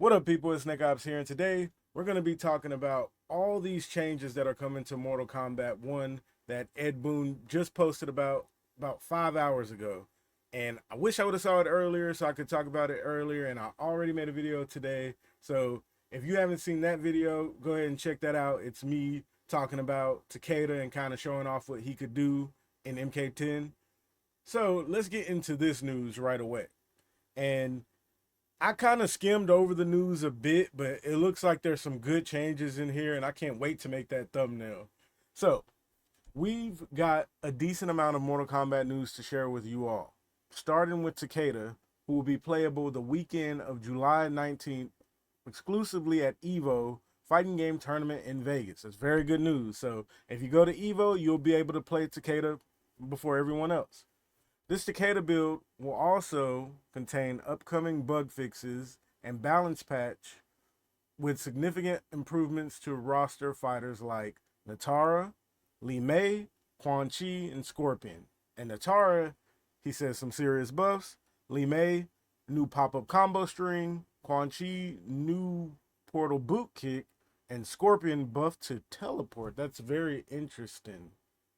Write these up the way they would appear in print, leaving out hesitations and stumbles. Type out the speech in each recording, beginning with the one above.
What up, people? It's Nickopz here, and today we're going to be talking about all these changes that are coming to Mortal Kombat 1 that Ed Boon just posted about 5 hours ago. And I wish I would have saw it earlier so I could talk about it earlier, and I already made a video today. So if you haven't seen that video, go ahead and check that out. It's me talking about Takeda and kind of showing off what he could do in MK10. So let's get into this news right away. And I kind of skimmed over the news a bit, but it looks like there's some good changes in here, and I can't wait to make that thumbnail. So, we've got a decent amount of Mortal Kombat news to share with you all. Starting with Takeda, who will be playable the weekend of July 19th, exclusively at EVO Fighting Game Tournament in Vegas. That's very good news. So, if you go to EVO, you'll be able to play Takeda before everyone else. This Takeda build will also contain upcoming bug fixes and balance patch with significant improvements to roster fighters like Natara, Li Mei, Quan Chi, and Scorpion. And Natara, he says some serious buffs. Li Mei, new pop-up combo string. Quan Chi, new portal boot kick. And Scorpion buff to teleport. That's very interesting.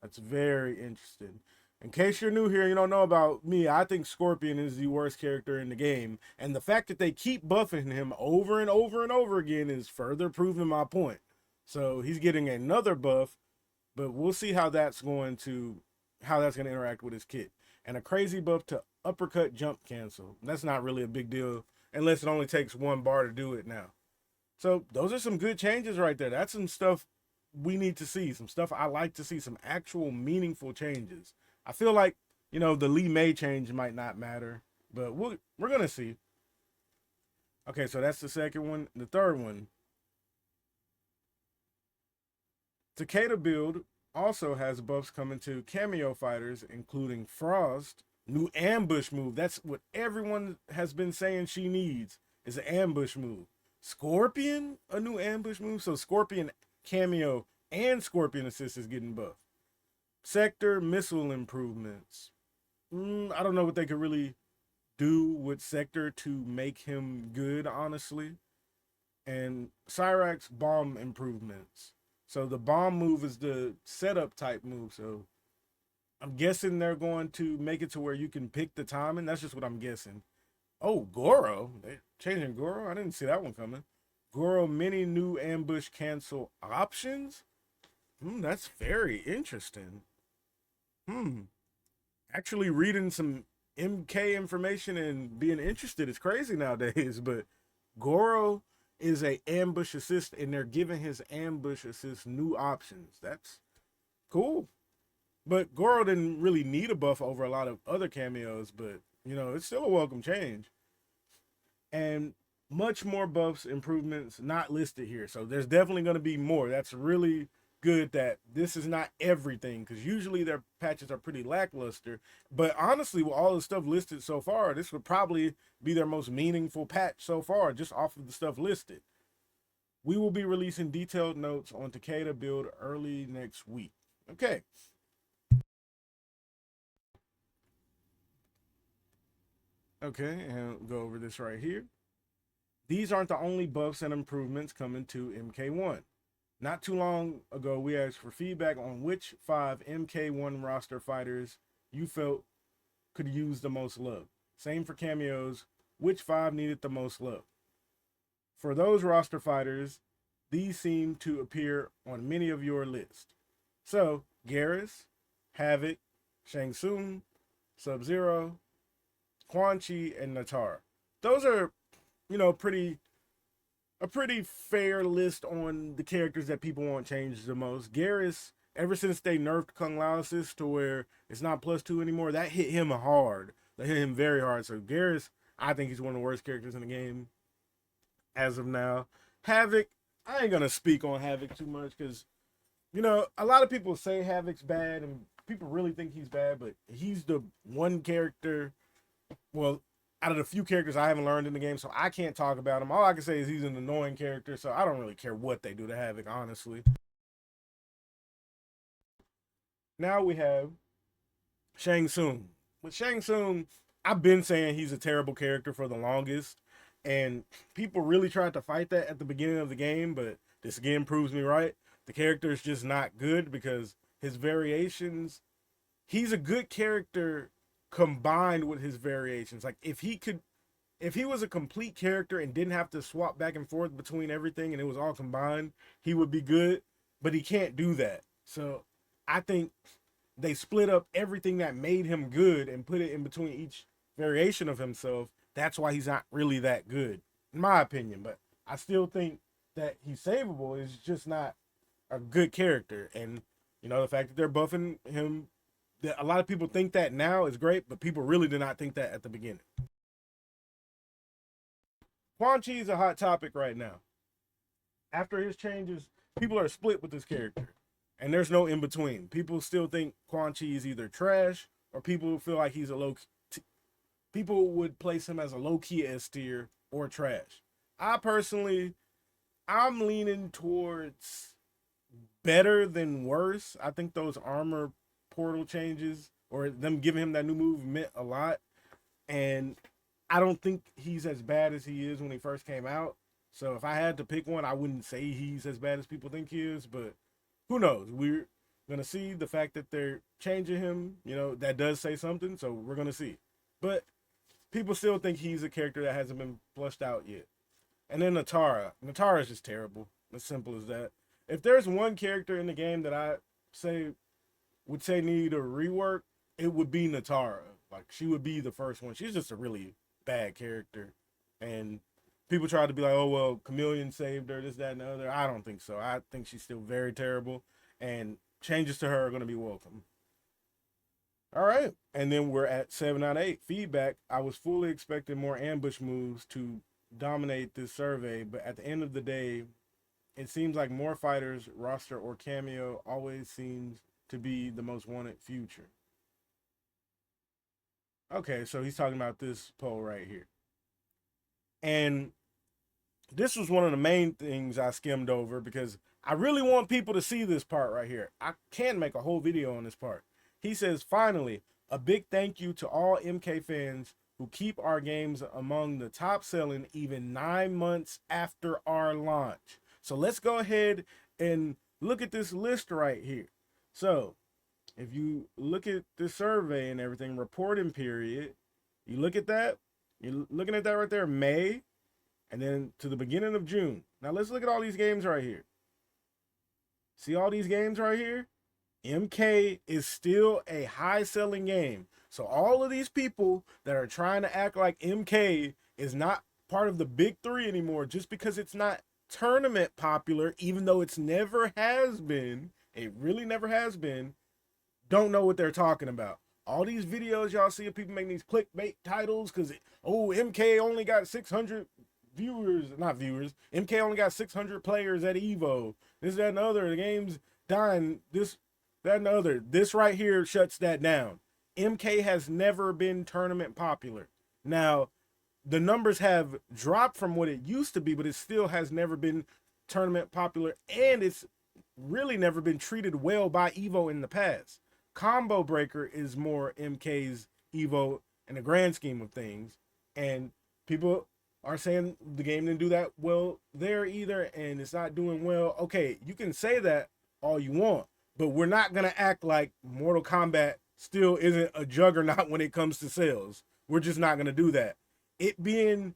That's very interesting. In case you're new here, you don't know about me, I think Scorpion is the worst character in the game. And the fact that they keep buffing him over and over and over again is further proving my point. So he's getting another buff, but we'll see how that's going to interact with his kit. And a crazy buff to uppercut jump cancel. That's not really a big deal unless it only takes one bar to do it now. So those are some good changes right there. That's some stuff we need to see. Some stuff I like to see, some actual meaningful changes. I feel like, the Li Mei change might not matter, but we're going to see. Okay, so that's the second one. The third one, Takeda build also has buffs coming to cameo fighters, including Frost, new ambush move. That's what everyone has been saying she needs, is an ambush move. Scorpion, a new ambush move. So Scorpion cameo and Scorpion assist is getting buffed. Sector missile improvements. I don't know what they could really do with Sector to make him good, honestly. And Cyrax bomb improvements. So the bomb move is the setup type move. So I'm guessing they're going to make it to where you can pick the timing. That's just what I'm guessing. Oh, Goro. They're changing Goro. I didn't see that one coming. Goro many new ambush cancel options. That's very interesting. Actually reading some MK information and being interested is crazy nowadays, but Goro is a ambush assist and they're giving his ambush assist new options. That's cool. But Goro didn't really need a buff over a lot of other cameos, but it's still a welcome change. And much more buffs, improvements not listed here. So there's definitely going to be more. That's really good that this is not everything, because usually their patches are pretty lackluster. But honestly, with all the stuff listed so far, this would probably be their most meaningful patch so far, just off of the stuff listed. We will be releasing detailed notes on Takeda build early next week. Okay. Okay, and we'll go over this right here. These aren't the only buffs and improvements coming to MK1. Not too long ago, we asked for feedback on which 5 MK1 roster fighters you felt could use the most love. Same for cameos, which 5 needed the most love. For those roster fighters, these seem to appear on many of your lists. So, Garrus, Havoc, Shang Tsung, Sub-Zero, Quan Chi, and Natara. Those are, a pretty fair list on the characters that people want changed the most. Garrus, ever since they nerfed Kung Lao assist to where it's not +2 anymore, that hit him hard. That hit him very hard. So Garrus, I think he's one of the worst characters in the game as of now. Havoc, I ain't gonna speak on Havoc too much because, a lot of people say Havoc's bad and people really think he's bad, but he's the one character, well, out of the few characters I haven't learned in the game, so I can't talk about him. All I can say is he's an annoying character, so I don't really care what they do to Havoc, honestly. Now we have Shang Tsung. With Shang Tsung, I've been saying he's a terrible character for the longest. And people really tried to fight that at the beginning of the game, but this again proves me right. The character is just not good because his variations, he's a good character combined with his variations. Like if he was a complete character and didn't have to swap back and forth between everything and it was all combined, he would be good, but he can't do that. So I think they split up everything that made him good and put it in between each variation of himself. That's why he's not really that good, in my opinion. But I still think that he's savable. Is just not a good character. And the fact that they're buffing him, that a lot of people think that now is great, but people really did not think that at the beginning. Quan Chi is a hot topic right now. After his changes, people are split with this character. And there's no in between. People still think Quan Chi is either trash or people feel like he's a people would place him as a low key S tier or trash. I personally, I'm leaning towards better than worse. I think those armor portal changes or them giving him that new move meant a lot. And I don't think he's as bad as he is when he first came out. So if I had to pick one, I wouldn't say he's as bad as people think he is, but who knows? We're gonna see. The fact that they're changing him, that does say something. So we're gonna see. But people still think he's a character that hasn't been flushed out yet. And then Natara. Natara is just terrible. As simple as that. If there's one character in the game that I would say need a rework, it would be Natara. Like she would be the first one. She's just a really bad character. And people try to be like, oh, well, Chameleon saved her, this, that, and the other. I don't think so. I think she's still very terrible. And changes to her are going to be welcome. All right. And then we're at 7 out of 8. Feedback. I was fully expecting more ambush moves to dominate this survey. But at the end of the day, it seems like more fighters, roster, or cameo always seems to be the most wanted future. Okay, so he's talking about this poll right here. And this was one of the main things I skimmed over because I really want people to see this part right here. I can make a whole video on this part. He says, finally, a big thank you to all MK fans who keep our games among the top selling even 9 months after our launch. So let's go ahead and look at this list right here. So if you look at the survey and everything, reporting period, you look at that, you're looking at that right there, May, and then to the beginning of June. Now let's look at all these games right here. See all these games right here? MK is still a high-selling game. So all of these people that are trying to act like MK is not part of the big three anymore just because it's not tournament popular, even though it's never has been, it really never has been, don't know what they're talking about. All these videos y'all see of people making these clickbait titles because, MK only got 600 viewers, not viewers, MK only got 600 players at EVO, this, that, and the other, the game's dying, this, that, and the other. This right here shuts that down. MK has never been tournament popular. Now, the numbers have dropped from what it used to be, but it still has never been tournament popular, and it's really never been treated well by EVO in the past. Combo Breaker is more MK's EVO in the grand scheme of things, and people are saying the game didn't do that well there either, and it's not doing well. Okay, you can say that all you want, but we're not going to act like Mortal Kombat still isn't a juggernaut when it comes to sales. We're just not going to do that. It being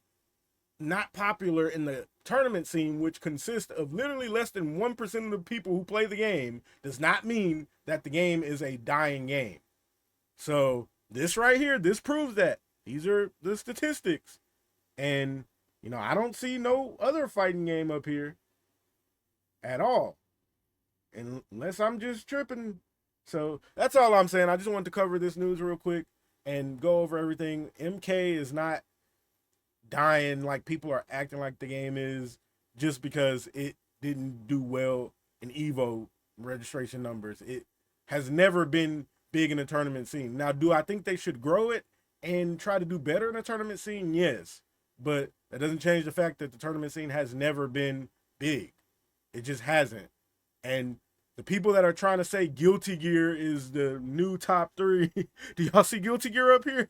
not popular in the tournament scene, which consists of literally less than 1% of the people who play the game, does not mean that the game is a dying game. So this right here, this proves that. These are the statistics. And, I don't see no other fighting game up here at all. Unless I'm just tripping. So that's all I'm saying. I just wanted to cover this news real quick and go over everything. MK is not dying like people are acting like the game is just because it didn't do well in EVO registration numbers. It has never been big in the tournament scene. Now, do I think they should grow it and try to do better in the tournament scene? Yes, but that doesn't change the fact that the tournament scene has never been big. It just hasn't. And the people that are trying to say Guilty Gear is the new top 3, do y'all see Guilty Gear up here?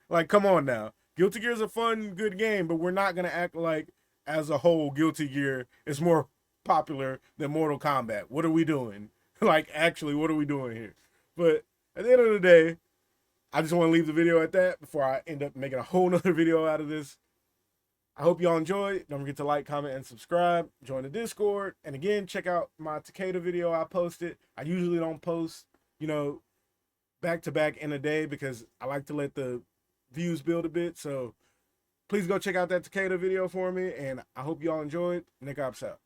Like, come on now. Guilty Gear is a fun, good game, but we're not gonna act like as a whole Guilty Gear is more popular than Mortal Kombat. What are we doing? Like, actually, what are we doing here? But at the end of the day, I just want to leave the video at that before I end up making a whole nother video out of this. I hope y'all enjoyed. Don't forget to like, comment, and subscribe. Join the Discord. And again, check out my Takeda video I posted. I usually don't post, back to back in a day because I like to let the views build a bit. So please go check out that Takeda video for me. And I hope y'all enjoyed. Nickopz out.